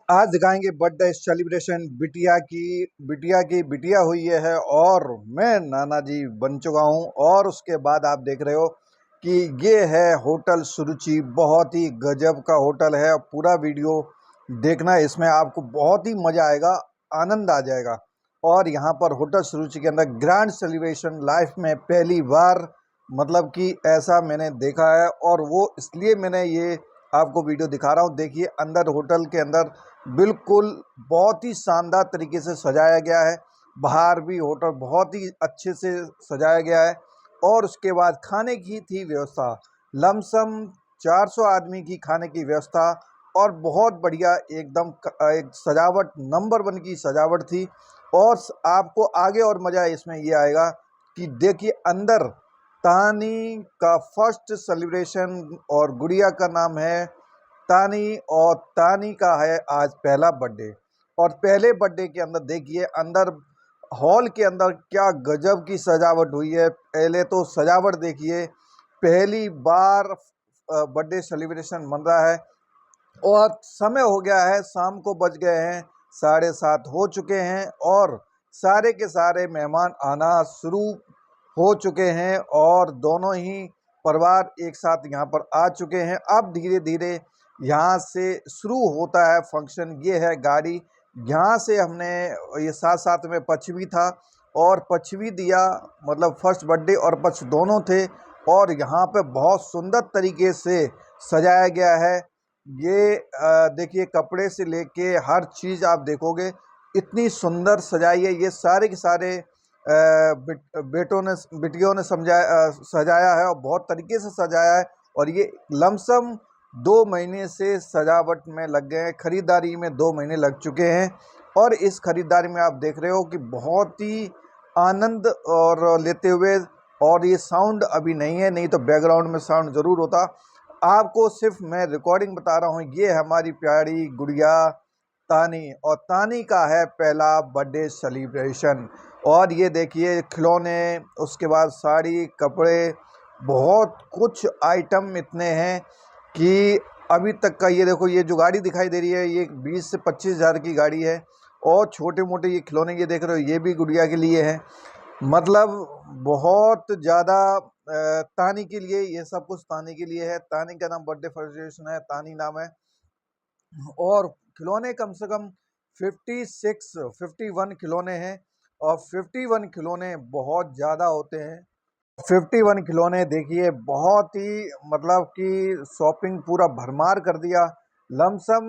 आज दिखाएंगे birthday celebration बिटिया की बिटिया हुई है और मैं नाना जी बन चुका हूं। और उसके बाद आप देख रहे हो कि ये है होटल सुरुचि। बहुत ही गजब का होटल है। पूरा वीडियो देखना, इसमें आपको बहुत ही मजा आएगा, आनंद आ जाएगा। और यहाँ पर होटल सुरुचि के अंदर ग्रैंड सेलिब्रेशन लाइफ में पहली बार, मतलब कि ऐसा मैंने देखा है। और वो इसलिए मैंने ये आपको वीडियो दिखा रहा हूँ। देखिए अंदर, होटल के अंदर बिल्कुल बहुत ही शानदार तरीके से सजाया गया है। बाहर भी होटल बहुत ही अच्छे से सजाया गया है। और उसके बाद खाने की थी व्यवस्था, लमसम 400 आदमी की खाने की व्यवस्था। और बहुत बढ़िया एकदम एक सजावट, नंबर वन की सजावट थी। और आपको आगे और मज़ा इसमें ये आएगा कि देखिए अंदर तानी का फर्स्ट सेलिब्रेशन, और गुड़िया का नाम है तानी, और तानी का है आज पहला बर्थडे। और पहले बर्थडे के अंदर देखिए अंदर हॉल के अंदर क्या गजब की सजावट हुई है। पहले तो सजावट देखिए, पहली बार बर्थडे सेलिब्रेशन मन रहा है। और समय हो गया है, शाम को बज गए हैं 7:30 हो चुके हैं। और सारे के सारे मेहमान आना शुरू हो चुके हैं और दोनों ही परिवार एक साथ यहाँ पर आ चुके हैं। अब धीरे धीरे यहाँ से शुरू होता है फंक्शन। ये है गाड़ी, यहाँ से हमने ये साथ साथ में पक्ष भी था, और पक्ष भी दिया, मतलब फर्स्ट बर्थडे और पक्ष दोनों थे। और यहाँ पे बहुत सुंदर तरीके से सजाया गया है। ये देखिए कपड़े से लेके हर चीज़ आप देखोगे, इतनी सुंदर सजाई है। ये सारे के सारे बिटियों ने सजाया है, और बहुत तरीके से सजाया है। और ये लमसम 2 महीने से सजावट में लग गए हैं, खरीदारी में 2 महीने लग चुके हैं। और इस खरीदारी में आप देख रहे हो कि बहुत ही आनंद और लेते हुए। और ये साउंड अभी नहीं है, नहीं तो बैकग्राउंड में साउंड ज़रूर होता। आपको सिर्फ मैं रिकॉर्डिंग बता रहा हूँ। ये हमारी प्यारी गुड़िया तानी, और तानी का है पहला बर्थडे सेलिब्रेशन। और ये देखिए खिलौने, उसके बाद साड़ी, कपड़े, बहुत कुछ आइटम इतने हैं कि अभी तक का। ये देखो, ये जो गाड़ी दिखाई दे रही है ये 20 से 25 हज़ार की गाड़ी है। और छोटे मोटे ये खिलौने ये देख रहे हो, ये भी गुड़िया के लिए हैं। मतलब बहुत ज़्यादा तानी के लिए, ये सब कुछ तानी के लिए है। तानी का नाम, बर्थडे सेलिब्रेशन है, तानी नाम है। और खिलौने कम से कम 51 खिलौने हैं। और 51 खिलौने बहुत ज़्यादा होते हैं। 51 खिलौने देखिए, बहुत ही, मतलब कि शॉपिंग पूरा भरमार कर दिया। लमसम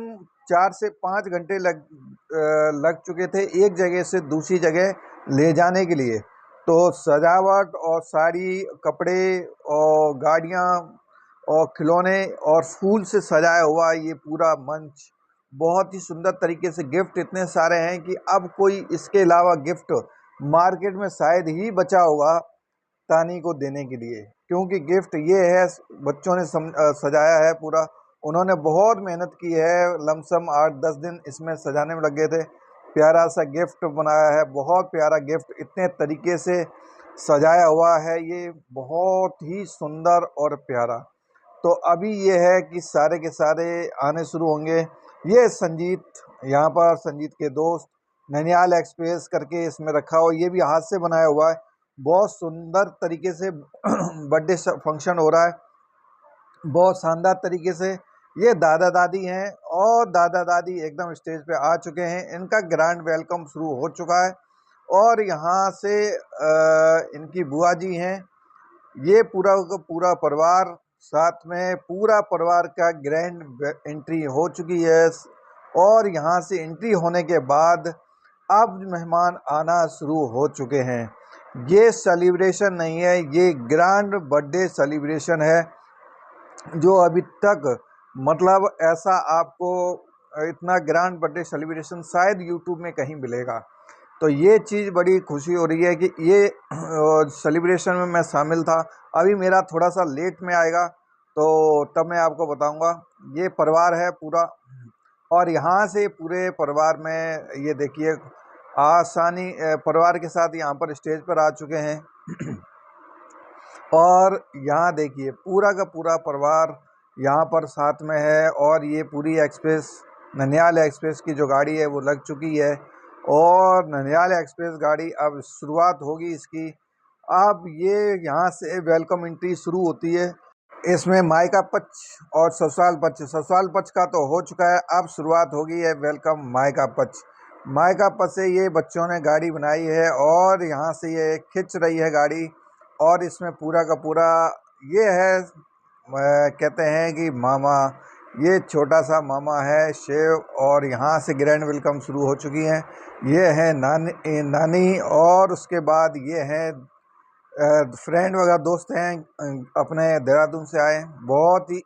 4 से 5 घंटे लग चुके थे एक जगह से दूसरी जगह ले जाने के लिए। तो सजावट और साड़ी, कपड़े और गाड़ियाँ और खिलौने और फूल से सजाया हुआ ये पूरा मंच, बहुत ही सुंदर तरीके से। गिफ्ट इतने सारे हैं कि अब कोई इसके अलावा गिफ्ट मार्केट में शायद ही बचा होगा तानी को देने के लिए। क्योंकि गिफ्ट ये है, बच्चों ने सजाया है पूरा। उन्होंने बहुत मेहनत की है, लमसम 8-10 दिन इसमें सजाने में लग गए थे। प्यारा सा गिफ्ट बनाया है, बहुत प्यारा गिफ्ट, इतने तरीके से सजाया हुआ है ये, बहुत ही सुंदर और प्यारा। तो अभी ये है कि सारे के सारे आने शुरू होंगे। ये संजीत, यहाँ पर संजीत के दोस्त, नैनियाल एक्सप्रेस करके इसमें रखा हुआ, ये भी हाथ से बनाया हुआ है। बहुत सुंदर तरीके से बर्थडे फंक्शन हो रहा है, बहुत शानदार तरीके से। ये दादा दादी हैं, और दादा दादी एकदम स्टेज पे आ चुके हैं। इनका ग्रैंड वेलकम शुरू हो चुका है। और यहाँ से इनकी बुआ जी हैं। ये पूरा का पूरा परिवार, साथ में पूरा परिवार का ग्रैंड एंट्री हो चुकी है। और यहाँ से एंट्री होने के बाद अब मेहमान आना शुरू हो चुके हैं। ये सेलिब्रेशन नहीं है, ये ग्रैंड बर्थडे सेलिब्रेशन है। जो अभी तक, मतलब ऐसा आपको इतना ग्रैंड बर्थडे सेलिब्रेशन शायद यूट्यूब में कहीं मिलेगा। तो ये चीज़ बड़ी खुशी हो रही है कि ये सेलिब्रेशन में मैं शामिल था। अभी मेरा थोड़ा सा लेट में आएगा, तो तब मैं आपको बताऊंगा। ये परिवार है पूरा। और यहाँ से पूरे परिवार में ये देखिए आसानी, परिवार के साथ यहाँ पर स्टेज पर आ चुके हैं। और यहाँ देखिए पूरा का पूरा परिवार यहाँ पर साथ में है। और ये पूरी एक्सप्रेस ननिहाल एक्सप्रेस की जो गाड़ी है वो लग चुकी है और ननिहाल एक्सप्रेस गाड़ी अब शुरुआत होगी इसकी। अब ये यहाँ से वेलकम एंट्री शुरू होती है। इसमें मायका पक्ष और ससुराल पक्ष का तो हो चुका है, अब शुरुआत होगी है वेलकम मायका पक्ष। मायका पक्ष से ये बच्चों ने गाड़ी बनाई है और यहाँ से ये खिंच रही है गाड़ी और इसमें पूरा का पूरा ये है कहते हैं कि मामा, ये छोटा सा मामा है शेव और यहाँ से ग्रैंड वेलकम शुरू हो चुकी हैं। ये है नानी और उसके बाद ये है फ्रेंड वगैरह दोस्त हैं अपने देहरादून से आए, बहुत ही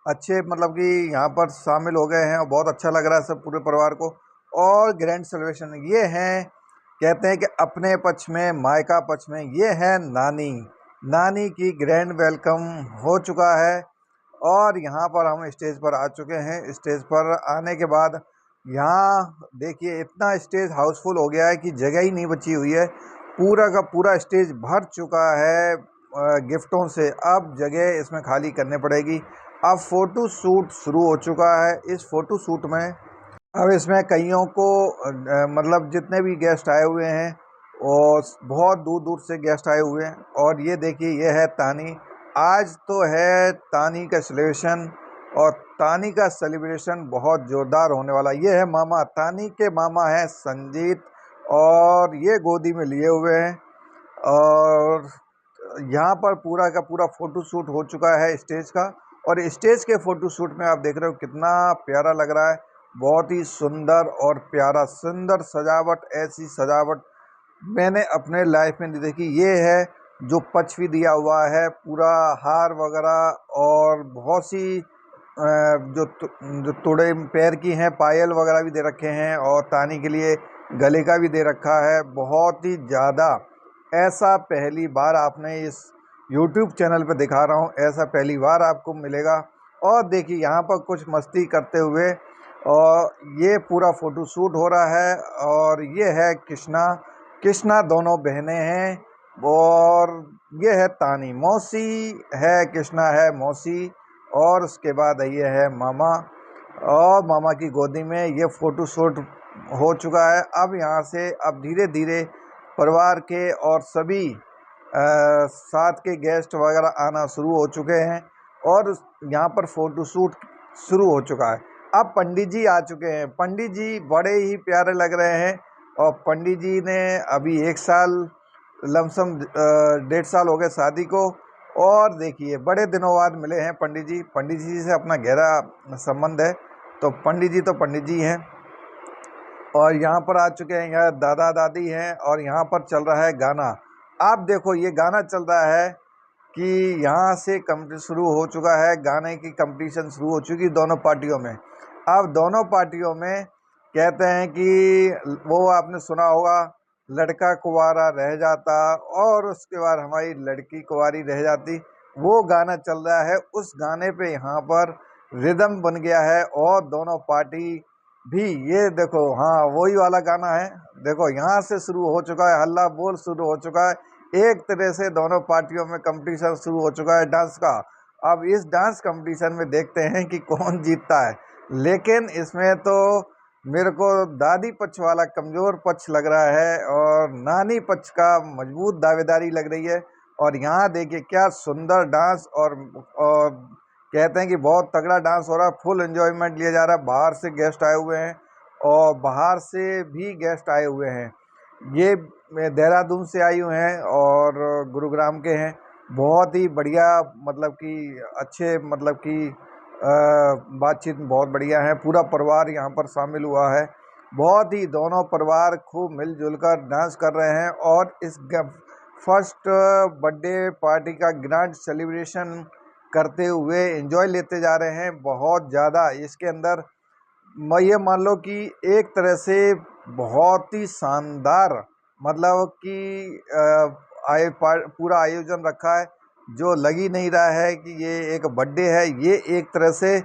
अच्छे मतलब कि यहाँ पर शामिल हो गए हैं और बहुत अच्छा लग रहा है सब पूरे परिवार को। और ग्रैंड सेलिब्रेशन ये हैं, कहते हैं कि अपने पक्ष में मायका पक्ष में ये है नानी की ग्रैंड वेलकम हो चुका है और यहाँ पर हम स्टेज पर आ चुके हैं। स्टेज पर आने के बाद यहाँ देखिए इतना स्टेज हाउसफुल हो गया है कि जगह ही नहीं बची हुई है, पूरा का पूरा स्टेज भर चुका है गिफ्टों से। अब जगह इसमें खाली करनी पड़ेगी। अब फ़ोटो शूट शुरू हो चुका है। इस फ़ोटो शूट में अब इसमें कईयों को मतलब जितने भी गेस्ट आए हुए हैं और बहुत दूर दूर से गेस्ट आए हुए हैं। और ये देखिए ये है तानी, आज तो है तानी का सेलिब्रेशन और तानी का सेलिब्रेशन बहुत ज़ोरदार होने वाला। ये है मामा, तानी के मामा हैं संजीत और ये गोदी में लिए हुए हैं। और यहाँ पर पूरा का पूरा फ़ोटो शूट हो चुका है स्टेज का और स्टेज के फ़ोटो शूट में आप देख रहे हो कितना प्यारा लग रहा है, बहुत ही सुंदर और प्यारा, सुंदर सजावट। ऐसी सजावट मैंने अपने लाइफ में नहीं देखी। ये है जो पक्ष भी दिया हुआ है, पूरा हार वगैरह और बहुत सी जो तोड़े पैर की हैं पायल वगैरह भी दे रखे हैं और तानी के लिए गले का भी दे रखा है। बहुत ही ज़्यादा, ऐसा पहली बार आपने इस YouTube चैनल पे दिखा रहा हूँ, ऐसा पहली बार आपको मिलेगा। और देखिए यहाँ पर कुछ मस्ती करते हुए और ये पूरा फ़ोटो शूट हो रहा है। और ये है कृष्णा दोनों बहनें हैं और ये है तानी, मौसी है, कृष्णा है मौसी और उसके बाद ये है मामा और मामा की गोदी में ये फ़ोटो शूट हो चुका है। अब यहाँ से अब धीरे धीरे परिवार के और सभी साथ के गेस्ट वगैरह आना शुरू हो चुके हैं और यहाँ पर फ़ोटो शूट शुरू हो चुका है। अब पंडित जी आ चुके हैं। पंडित जी बड़े ही प्यारे लग रहे हैं और पंडित जी ने अभी 1 साल लमसम 1.5 साल हो गए शादी को और देखिए बड़े दिनों बाद मिले हैं पंडित जी। पंडित जी से अपना गहरा संबंध है, तो पंडित जी हैं और यहाँ पर आ चुके हैं। यहाँ दादा दादी हैं और यहाँ पर चल रहा है गाना। आप देखो ये गाना चल रहा है कि यहाँ से कंपटीशन शुरू हो चुका है, गाने की कंपटीशन शुरू हो चुकी दोनों पार्टियों में। अब दोनों पार्टियों में कहते हैं कि वो आपने सुना होगा, लड़का कुंवारा रह जाता और उसके बाद हमारी लड़की कुंवारी रह जाती, वो गाना चल रहा है। उस गाने पे यहाँ पर रिदम बन गया है और दोनों पार्टी भी, ये देखो हाँ वही वाला गाना है। देखो यहाँ से शुरू हो चुका है, हल्ला बोल शुरू हो चुका है। एक तरह से दोनों पार्टियों में कंपटीशन शुरू हो चुका है डांस का। अब इस डांस कंपटीशन में देखते हैं कि कौन जीतता है। लेकिन इसमें तो मेरे को दादी पक्ष वाला कमज़ोर पक्ष लग रहा है और नानी पक्ष का मजबूत दावेदारी लग रही है। और यहाँ देखिए क्या सुंदर डांस और कहते हैं कि बहुत तगड़ा डांस हो रहा है, फुल एंजॉयमेंट लिया जा रहा है। बाहर से गेस्ट आए हुए हैं और बाहर से भी गेस्ट आए हुए हैं। ये देहरादून से आई हुए हैं और गुरुग्राम के हैं। बहुत ही बढ़िया, मतलब कि अच्छे, मतलब कि बातचीत बहुत बढ़िया है। पूरा परिवार यहाँ पर शामिल हुआ है। बहुत ही दोनों परिवार खूब मिलजुल कर डांस कर रहे हैं और इस फर्स्ट बर्थडे पार्टी का ग्रैंड सेलिब्रेशन करते हुए एंजॉय लेते जा रहे हैं बहुत ज़्यादा। इसके अंदर ये मान लो कि एक तरह से बहुत ही शानदार, मतलब कि पूरा आयोजन रखा है, जो लग ही नहीं रहा है कि ये एक बर्थडे है। ये एक तरह से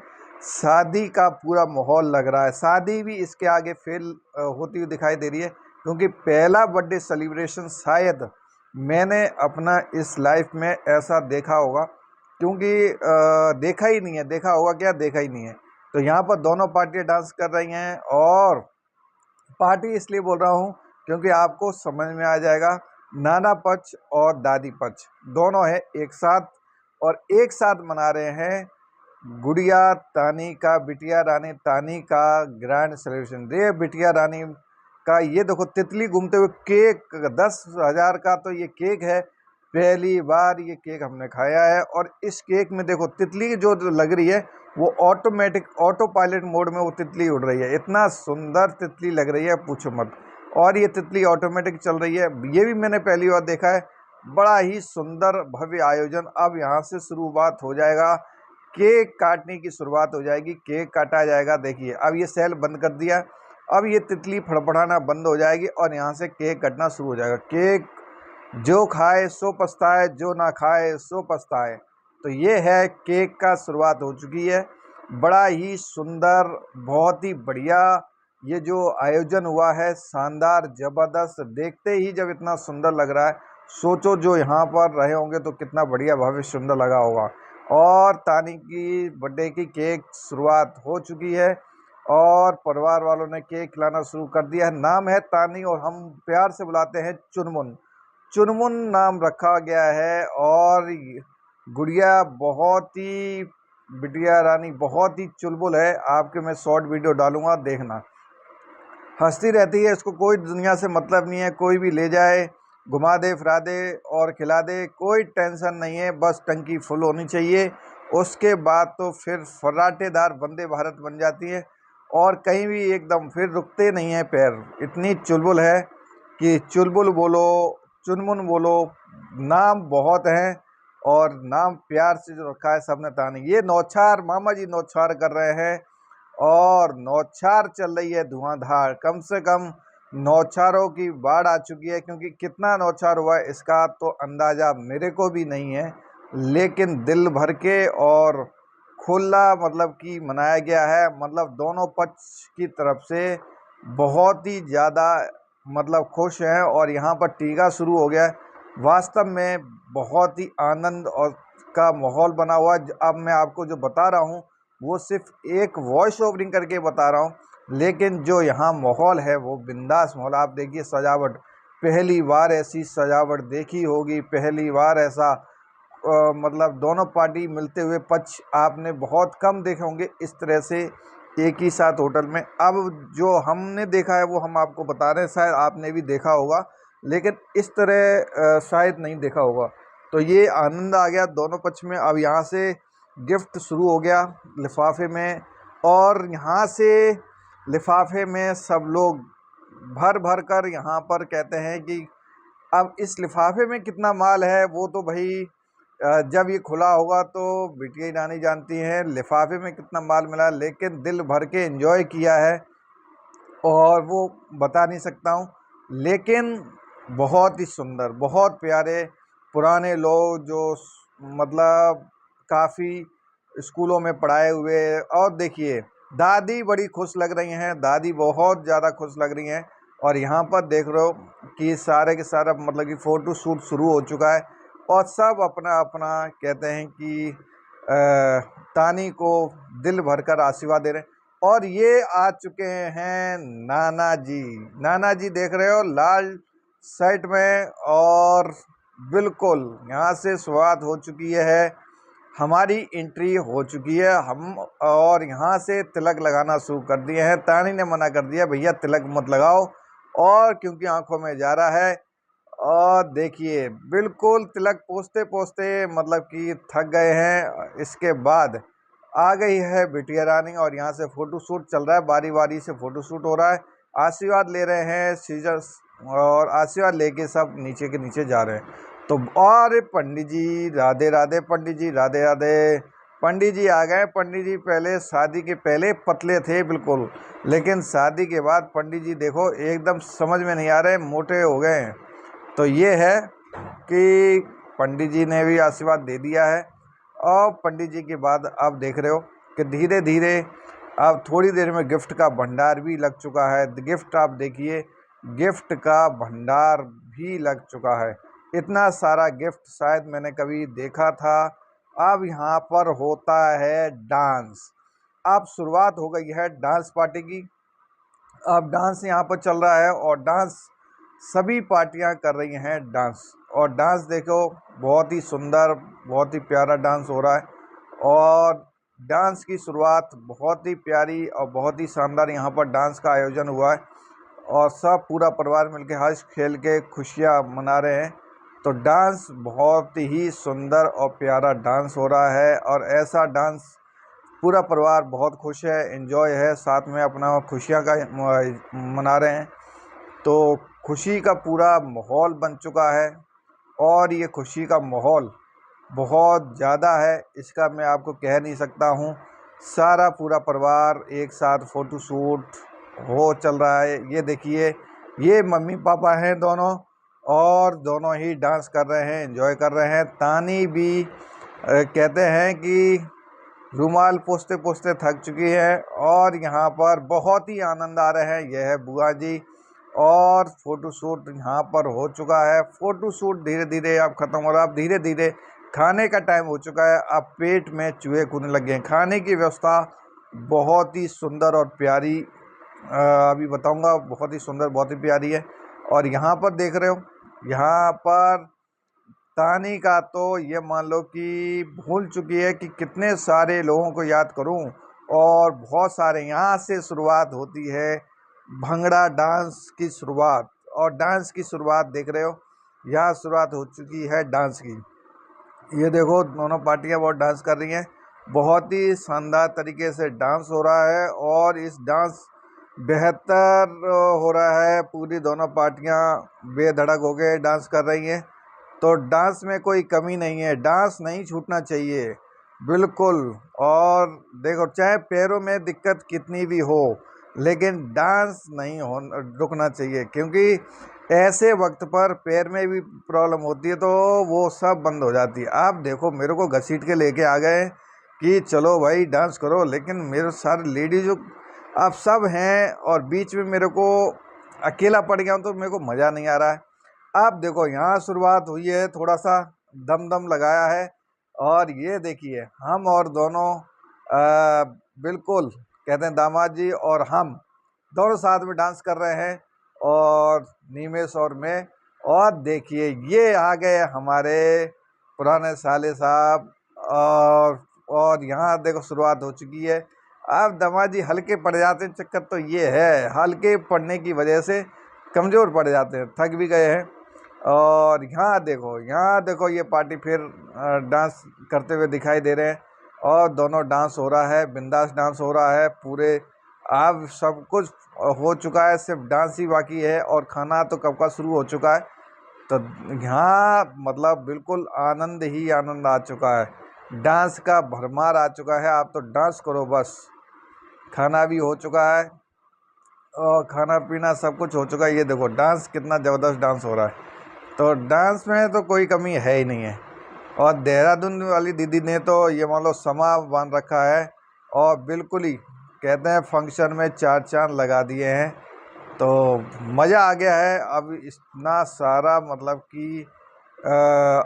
शादी का पूरा माहौल लग रहा है। शादी भी इसके आगे फेल होती हुई दिखाई दे रही है, क्योंकि पहला बर्थडे सेलिब्रेशन शायद मैंने अपना इस लाइफ में ऐसा देखा होगा, क्योंकि देखा ही नहीं है, देखा होगा क्या, देखा ही नहीं है। तो यहाँ पर दोनों पार्टियां डांस कर रही हैं, और पार्टी इसलिए बोल रहा हूँ क्योंकि आपको समझ में आ जाएगा। नाना पक्ष और दादी पक्ष दोनों है एक साथ, और एक साथ मना रहे हैं गुड़िया तानी का, बिटिया रानी तानी का ग्रैंड सेलिब्रेशन। ये बिटिया रानी का ये देखो तितली घूमते हुए केक, 10,000 का तो ये केक है। पहली बार ये केक हमने खाया है, और इस केक में देखो तितली जो लग रही है वो ऑटोमेटिक ऑटो पायलट मोड में वो तितली उड़ रही है। इतना सुंदर तितली लग रही है पूछो मत। और ये तितली ऑटोमेटिक चल रही है, ये भी मैंने पहली बार देखा है। बड़ा ही सुंदर भव्य आयोजन। अब यहाँ से शुरुआत हो जाएगा, केक काटने की शुरुआत हो जाएगी, केक काटा जाएगा। देखिए अब ये सेल बंद कर दिया, अब ये तितली फड़फड़ाना बंद हो जाएगी और यहाँ से केक कटना शुरू हो जाएगा। केक जो खाए सो पछताए, जो ना खाए सो पछताए। तो ये है केक का शुरुआत हो चुकी है। बड़ा ही सुंदर, बहुत ही बढ़िया ये जो आयोजन हुआ है, शानदार, जबरदस्त। देखते ही जब इतना सुंदर लग रहा है, सोचो जो यहाँ पर रहे होंगे तो कितना बढ़िया भव्य सुंदर लगा होगा। और तानी की बर्थडे की केक शुरुआत हो चुकी है, और परिवार वालों ने केक खिलाना शुरू कर दिया है। नाम है तानी, और हम प्यार से बुलाते हैं चुनमुन। चुनमुन नाम रखा गया है। और गुड़िया बहुत ही, बिटिया रानी बहुत ही चुलबुल है। आपके मैं शॉर्ट वीडियो डालूंगा, देखना। हंसती रहती है, इसको कोई दुनिया से मतलब नहीं है। कोई भी ले जाए, घुमा दे, फिरा दे और खिला दे, कोई टेंशन नहीं है। बस टंकी फुल होनी चाहिए, उसके बाद तो फिर फर्राटेदार वंदे भारत बन जाती है, और कहीं भी एकदम फिर रुकते नहीं हैं पैर। इतनी चुलबुल है कि चुलबुल बोलो, चुनमुन बोलो, नाम बहुत हैं। और नाम प्यार से जो रखा है सबने तानी। ये नौछार मामा जी नौछार कर रहे हैं, और नौछार चल रही है धुआंधार। कम से कम नौछारों की बाढ़ आ चुकी है, क्योंकि कितना नौछार हुआ है इसका तो अंदाज़ा मेरे को भी नहीं है, लेकिन दिल भर के और खुला मतलब कि मनाया गया है। मतलब दोनों पक्ष की तरफ से बहुत ही ज़्यादा मतलब खुश हैं, और यहाँ पर टीका शुरू हो गया है। वास्तव में बहुत ही आनंद और का माहौल बना हुआ है। अब मैं आपको जो बता रहा हूँ वो सिर्फ एक वॉइस ओवरिंग करके बता रहा हूँ, लेकिन जो यहाँ माहौल है वो बिंदास माहौल। आप देखिए सजावट, पहली बार ऐसी सजावट देखी होगी, पहली बार ऐसा मतलब दोनों पार्टी मिलते हुए पक्ष आपने बहुत कम देखे होंगे इस तरह से एक ही साथ होटल में। अब जो हमने देखा है वो हम आपको बता रहे हैं, शायद आपने भी देखा होगा, लेकिन इस तरह शायद नहीं देखा होगा। तो ये आनंद आ गया दोनों पक्ष में। अब यहाँ से गिफ्ट शुरू हो गया लिफाफे में, और यहाँ से लिफाफे में सब लोग भर भर कर यहाँ पर कहते हैं कि अब इस लिफाफे में कितना माल है वो तो भाई जब ये खुला होगा तो बिटिया रानी जानती हैं लिफाफे में कितना माल मिला, लेकिन दिल भर के एंजॉय किया है और वो बता नहीं सकता हूँ। लेकिन बहुत ही सुंदर, बहुत प्यारे पुराने लोग जो मतलब काफ़ी स्कूलों में पढ़ाए हुए। और देखिए दादी बड़ी खुश लग रही हैं, दादी बहुत ज़्यादा खुश लग रही हैं। और यहाँ पर देख रहे हो कि सारे के सारा मतलब कि फ़ोटो शूट शुरू हो चुका है, और सब अपना अपना कहते हैं कि तानी को दिल भरकर आशीर्वाद दे रहे हैं। और ये आ चुके हैं नाना जी। नाना जी देख रहे हो लाल शर्ट में, और बिल्कुल यहाँ से शुरुआत हो चुकी है, हमारी एंट्री हो चुकी है। हम और यहाँ से तिलक लगाना शुरू कर दिए हैं। तानी ने मना कर दिया भैया तिलक मत लगाओ, और क्योंकि आंखों में जा रहा है। और देखिए बिल्कुल तिलक पोंछते पोंछते मतलब कि थक गए हैं। इसके बाद आ गई है बिटिया रानी, और यहाँ से फोटो शूट चल रहा है, बारी बारी से फोटो शूट हो रहा है। आशीर्वाद ले रहे हैं सीजर्स, और आशीर्वाद लेके सब नीचे के नीचे जा रहे हैं। तो और पंडित जी राधे राधे, पंडित जी राधे राधे। पंडित जी आ गए। पंडित जी पहले शादी के पहले पतले थे बिल्कुल, लेकिन शादी के बाद पंडित जी देखो एकदम समझ में नहीं आ रहे, मोटे हो गए हैं। तो ये है कि पंडित जी ने भी आशीर्वाद दे दिया है। और पंडित जी के बाद अब देख रहे हो कि धीरे धीरे अब थोड़ी देर में गिफ्ट का भंडार भी लग चुका है। गिफ्ट आप देखिए, गिफ्ट का भंडार भी लग चुका है। इतना सारा गिफ्ट शायद मैंने कभी देखा था। अब यहाँ पर होता है डांस। अब शुरुआत हो गई है डांस पार्टी की। अब डांस यहाँ पर चल रहा है और डांस सभी पार्टियां कर रही हैं डांस। और डांस देखो, बहुत ही सुंदर, बहुत ही प्यारा डांस हो रहा है। और डांस की शुरुआत बहुत ही प्यारी और बहुत ही शानदार यहाँ पर डांस का आयोजन हुआ है। और सब पूरा परिवार मिलके हंस खेल के खुशियाँ मना रहे हैं। तो डांस बहुत ही सुंदर और प्यारा डांस हो रहा है। और ऐसा डांस पूरा परिवार बहुत खुश है, एंजॉय है, साथ में अपना खुशियाँ का मना रहे हैं। तो खुशी का पूरा माहौल बन चुका है। और ये खुशी का माहौल बहुत ज़्यादा है, इसका मैं आपको कह नहीं सकता हूँ। सारा पूरा परिवार एक साथ फ़ोटो शूट हो चल रहा है। ये देखिए, ये मम्मी पापा हैं दोनों, और दोनों ही डांस कर रहे हैं, एंजॉय कर रहे हैं। तानी भी कहते हैं कि रुमाल पोंछते पोंछते थक चुकी है और यहाँ पर बहुत ही आनंद आ रहे हैं। यह है बुआ जी, और फोटो शूट यहाँ पर हो चुका है। फोटो शूट धीरे धीरे अब खत्म हो रहा है। अब धीरे धीरे खाने का टाइम हो चुका है। अब पेट में चूहे कूदने लगे हैं। खाने की व्यवस्था बहुत ही सुंदर और प्यारी, अभी बताऊंगा, बहुत ही सुंदर, बहुत ही प्यारी है। और यहाँ पर देख रहे हो, यहाँ पर तानी का तो ये मान लो कि भूल चुकी है कि कितने सारे लोगों को याद करूं। और बहुत सारे, यहाँ से शुरुआत होती है भंगड़ा डांस की शुरुआत। और डांस की शुरुआत देख रहे हो, यहाँ शुरुआत हो चुकी है डांस की। ये देखो, दोनों पार्टियां बहुत डांस कर रही हैं। बहुत ही शानदार तरीके से डांस हो रहा है और इस डांस बेहतर हो रहा है। पूरी दोनों पार्टियां बेधड़क हो के डांस कर रही हैं। तो डांस में कोई कमी नहीं है, डांस नहीं छूटना चाहिए, बिल्कुल। और देखो, चाहे पैरों में दिक्कत कितनी भी हो, लेकिन डांस नहीं हो रुकना चाहिए, क्योंकि ऐसे वक्त पर पैर में भी प्रॉब्लम होती है तो वो सब बंद हो जाती है। आप देखो, मेरे को घसीट के लेके आ गए कि चलो भाई डांस करो, लेकिन मेरे सारे लेडीज आप सब हैं और बीच में मेरे को अकेला पड़ गया हूँ, तो मेरे को मज़ा नहीं आ रहा है। आप देखो, यहाँ शुरुआत हुई है, थोड़ा सा दम दम लगाया है। और ये देखिए, हम और दोनों बिल्कुल कहते हैं दामाद जी और हम दोनों साथ में डांस कर रहे हैं, और नीमेश और मैं। और देखिए, ये आ गए हमारे पुराने साले साहब। और यहाँ देखो शुरुआत हो चुकी है। अब दामाद जी हल्के पड़ जाते हैं, चक्कर तो ये है, हल्के पड़ने की वजह से कमज़ोर पड़ जाते हैं, थक भी गए हैं। और यहाँ देखो, यहाँ देखो, ये पार्टी फिर डांस करते हुए दिखाई दे रहे हैं। और दोनों डांस हो रहा है, बिंदास डांस हो रहा है पूरे। अब सब कुछ हो चुका है, सिर्फ डांस ही बाकी है। और खाना तो कब का शुरू हो चुका है। तो यहाँ मतलब बिल्कुल आनंद ही आनंद आ चुका है, डांस का भरमार आ चुका है। आप तो डांस करो बस। खाना भी हो चुका है और खाना पीना सब कुछ हो चुका है। ये देखो, डांस कितना ज़बरदस्त डांस हो रहा है। तो डांस में तो कोई कमी है ही नहीं है। और देहरादून वाली दीदी ने तो ये मान लो समा बांध रखा है, और बिल्कुल ही कहते हैं फंक्शन में चार चांद लगा दिए हैं। तो मज़ा आ गया है। अब इतना सारा मतलब कि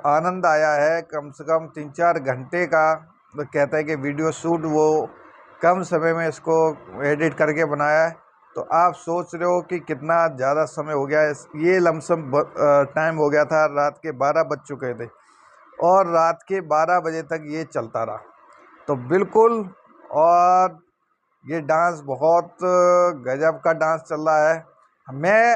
आनंद आया है, कम से कम 3-4 घंटे का। तो कहते हैं कि वीडियो शूट वो कम समय में इसको एडिट करके बनाया है। तो आप सोच रहे हो कि कितना ज़्यादा समय हो गया है। ये लमसम टाइम हो गया था, रात के 12 बज चुके थे, और रात के 12 बजे तक ये चलता रहा। तो बिल्कुल। और ये डांस बहुत गजब का डांस चल रहा है। मैं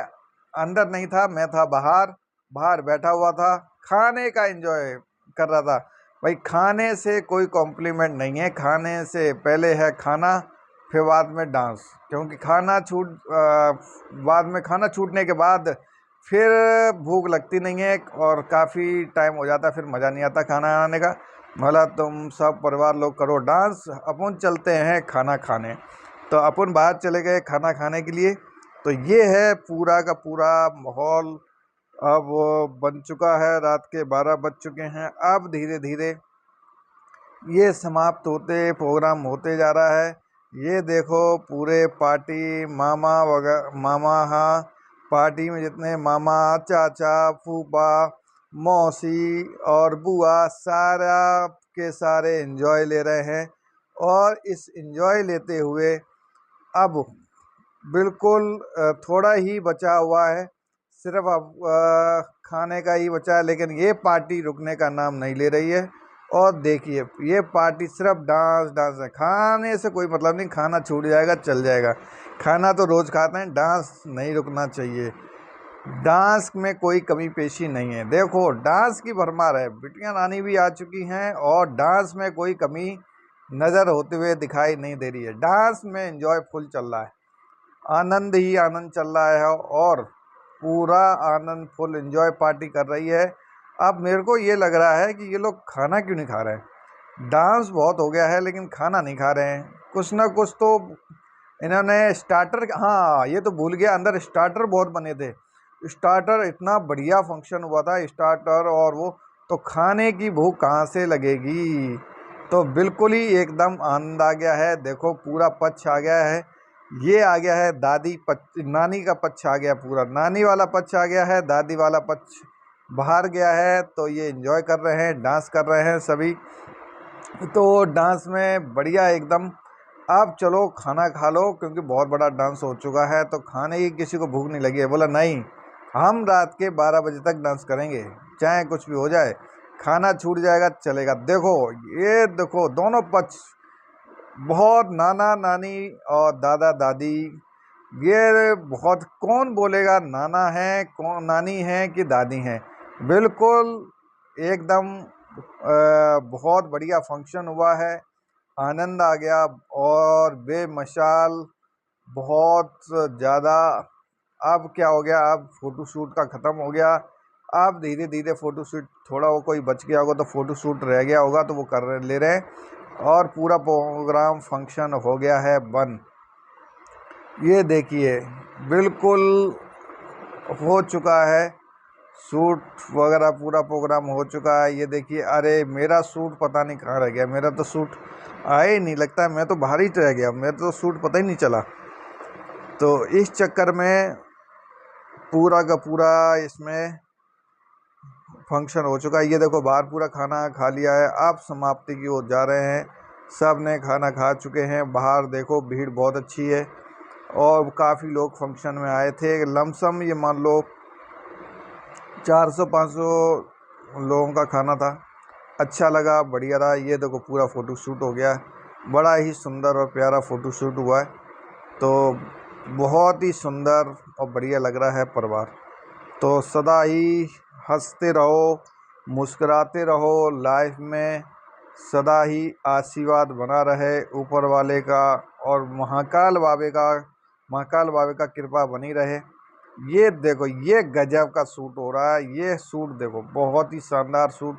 अंदर नहीं था, मैं था बाहर, बाहर बैठा हुआ था, खाने का एंजॉय कर रहा था। भाई, खाने से कोई कॉम्प्लीमेंट नहीं है, खाने से पहले है खाना, फिर बाद में डांस। क्योंकि बाद में खाना छूटने के बाद फिर भूख लगती नहीं है, और काफ़ी टाइम हो जाता है, फिर मज़ा नहीं आता खाना खाने का। भला तुम सब परिवार लोग करो डांस, अपन चलते हैं खाना खाने। तो अपन बाहर चले गए खाना खाने के लिए। तो ये है पूरा का पूरा माहौल। अब वो बन चुका है, रात के 12 बज चुके हैं। अब धीरे धीरे ये समाप्त होते, प्रोग्राम होते जा रहा है। ये देखो, पूरे पार्टी मामा वगैरह, मामा, हाँ, पार्टी में जितने मामा, चाचा, फूफा, मौसी और बुआ, सारा के सारे एंजॉय ले रहे हैं। और इस एंजॉय लेते हुए अब बिल्कुल थोड़ा ही बचा हुआ है, सिर्फ अब खाने का ही बचा है, लेकिन ये पार्टी रुकने का नाम नहीं ले रही है। और देखिए ये पार्टी सिर्फ डांस डांस है, खाने से कोई मतलब नहीं, खाना छूट जाएगा चल जाएगा, खाना तो रोज़ खाते हैं, डांस नहीं रुकना चाहिए। डांस में कोई कमी पेशी नहीं है, देखो डांस की भरमार है, बिटियां रानी भी आ चुकी हैं और डांस में कोई कमी नज़र होते हुए दिखाई नहीं दे रही है। डांस में एंजॉय फुल चल रहा है, आनंद ही आनंद चल रहा है और पूरा आनंद फुल एंजॉय पार्टी कर रही है। अब मेरे को ये लग रहा है कि ये लोग खाना क्यों नहीं खा रहे हैं, डांस बहुत हो गया है लेकिन खाना नहीं खा रहे हैं, कुछ ना कुछ तो इन्होंने स्टार्टर, हाँ ये तो भूल गया, अंदर स्टार्टर बहुत बने थे, स्टार्टर इतना बढ़िया फंक्शन हुआ था, स्टार्टर और वो, तो खाने की भूख कहाँ से लगेगी। तो बिल्कुल ही एकदम आनंद आ गया है, देखो पूरा पक्ष आ गया है, ये आ गया है दादी पक्ष, नानी का पक्ष आ गया, पूरा नानी वाला पक्ष आ गया है, दादी वाला पक्ष बाहर गया है। तो ये एंजॉय कर रहे हैं, डांस कर रहे हैं सभी, तो डांस में बढ़िया एकदम। अब चलो खाना खा लो क्योंकि बहुत बड़ा डांस हो चुका है, तो खाने की किसी को भूख नहीं लगी है, बोला नहीं हम रात के 12 बजे तक डांस करेंगे, चाहे कुछ भी हो जाए, खाना छूट जाएगा चलेगा। देखो ये देखो दोनों पक्ष, बहुत नाना नानी और दादा दादी, ये बहुत, कौन बोलेगा नाना है कौन नानी है कि दादी है, बिल्कुल एकदम बहुत बढ़िया फंक्शन हुआ है, आनंद आ गया और बेमशाल बहुत ज़्यादा। अब क्या हो गया, अब फ़ोटो शूट का ख़त्म हो गया, अब धीरे धीरे फ़ोटो शूट, थोड़ा वो कोई बच गया होगा तो फ़ोटो शूट रह गया होगा तो वो ले रहे हैं और पूरा प्रोग्राम फंक्शन हो गया है बंद। ये देखिए बिल्कुल हो चुका है, सूट वगैरह पूरा प्रोग्राम हो चुका है। ये देखिए, अरे मेरा सूट पता नहीं कहाँ रह गया, मेरा तो सूट आया ही नहीं, लगता है मैं तो बाहर ही रह गया, मेरा तो सूट पता ही नहीं चला। तो इस चक्कर में पूरा का पूरा इसमें फंक्शन हो चुका है। ये देखो बाहर पूरा खाना खा लिया है, अब समाप्ति की ओर जा रहे हैं, सब ने खाना खा चुके हैं। बाहर देखो भीड़ बहुत अच्छी है और काफ़ी लोग फंक्शन में आए थे, लमसम ये मान लो 400-500 लोगों का खाना था, अच्छा लगा, बढ़िया रहा। ये देखो पूरा फ़ोटो शूट हो गया, बड़ा ही सुंदर और प्यारा फ़ोटो शूट हुआ है, तो बहुत ही सुंदर और बढ़िया लग रहा है परिवार। तो सदा ही हंसते रहो, मुस्कुराते रहो, लाइफ में सदा ही आशीर्वाद बना रहे ऊपर वाले का और महाकाल बाबे का कृपा बनी रहे। ये देखो ये गजब का सूट हो रहा है, ये सूट देखो बहुत ही शानदार सूट,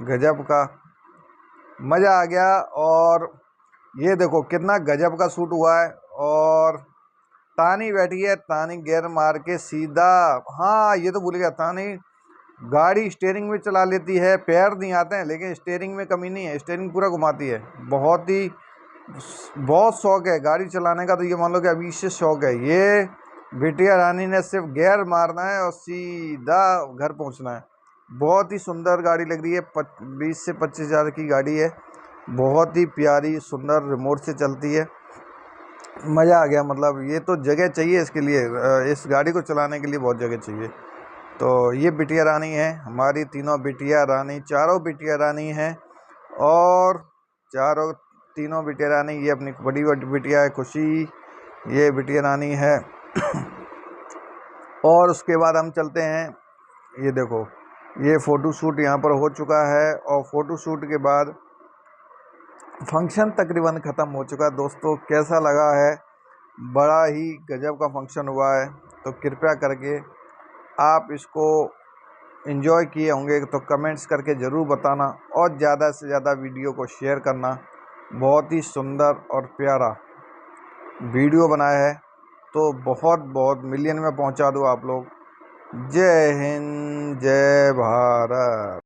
गजब का मज़ा आ गया। और ये देखो कितना गजब का सूट हुआ है और तानी बैठी है, तानी गियर मार के सीधा, हाँ ये तो भूल गया, तानी गाड़ी स्टीयरिंग में चला लेती है, पैर नहीं आते हैं लेकिन स्टीयरिंग में कमी नहीं है, स्टीयरिंग पूरा घुमाती है, बहुत शौक है गाड़ी चलाने का, तो ये मान लो कि अभी से शौक है। ये बिटिया रानी ने सिर्फ गियर मारना है और सीधा घर पहुंचना है। बहुत ही सुंदर गाड़ी लग रही है, 20 से 25 हज़ार की गाड़ी है, बहुत ही प्यारी सुंदर, रिमोट से चलती है, मज़ा आ गया। मतलब ये तो जगह चाहिए इसके लिए, इस गाड़ी को चलाने के लिए बहुत जगह चाहिए। तो ये बिटिया रानी है, हमारी तीनों बिटिया रानी, चारों बिटिया रानी हैं और तीनों बिटिया रानी, ये अपनी बड़ी बिटिया है खुशी, ये बिटिया रानी है। और उसके बाद हम चलते हैं, ये देखो ये फ़ोटो शूट यहाँ पर हो चुका है और फ़ोटो शूट के बाद फंक्शन तकरीबन ख़त्म हो चुका है। दोस्तों कैसा लगा है, बड़ा ही गजब का फंक्शन हुआ है, तो कृपया करके आप इसको एंजॉय किए होंगे तो कमेंट्स करके ज़रूर बताना और ज़्यादा से ज़्यादा वीडियो को शेयर करना। बहुत ही सुंदर और प्यारा वीडियो बनाया है, तो बहुत बहुत मिलियन में पहुंचा दो आप लोग। जय हिंद, जय भारत।